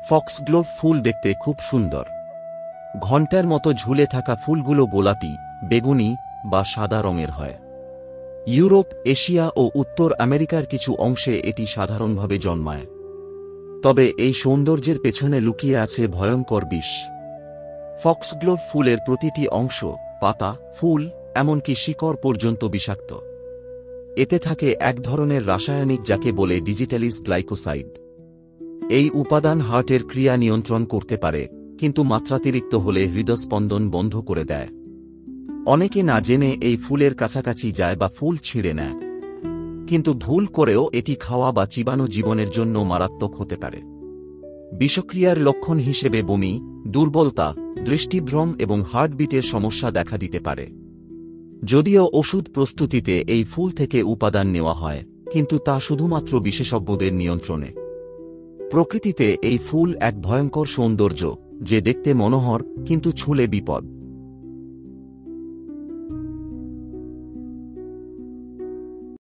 ফক্সগ্লোভ ফুল দেখতে খুব সুন্দর। ঘণ্টার মতো ঝুলে থাকা ফুলগুলো গোলাপি, বেগুনি বা সাদা রঙের হয়। ইউরোপ, এশিয়া ও উত্তর আমেরিকার কিছু অংশে এটি সাধারণভাবে জন্মায়। তবে এই সৌন্দর্যের পেছনে লুকিয়ে আছে ভয়ঙ্কর বিষ। ফক্সগ্লোভ ফুলের প্রতিটি অংশ, পাতা, ফুল, এমনকি শিকড় পর্যন্ত বিষাক্ত। এতে থাকে এক ধরনের রাসায়নিক যাকে বলে ডিজিটালিজ গ্লাইকোসাইড। এই উপাদান হার্টের ক্রিয়া নিয়ন্ত্রণ করতে পারে, কিন্তু মাত্রাতিরিক্ত হলে হৃদস্পন্দন বন্ধ করে দেয়। অনেকে না জেনে এই ফুলের কাছাকাছি যায় বা ফুল ছিঁড়ে নেয়, কিন্তু ভুল করেও এটি খাওয়া বা চিবানো জীবনের জন্য মারাত্মক হতে পারে। বিষক্রিয়ার লক্ষণ হিসেবে বমি, দুর্বলতা, দৃষ্টিভ্রম এবং হার্টবিটের সমস্যা দেখা দিতে পারে। যদিও ওষুধ প্রস্তুতিতে এই ফুল থেকে উপাদান নেওয়া হয়, কিন্তু তা শুধুমাত্র বিশেষজ্ঞদের নিয়ন্ত্রণে। প্রকৃতিতে এই ফুল এক ভয়ঙ্কর সৌন্দর্য, যে দেখতে মনোহর কিন্তু ছুঁলে বিপদ।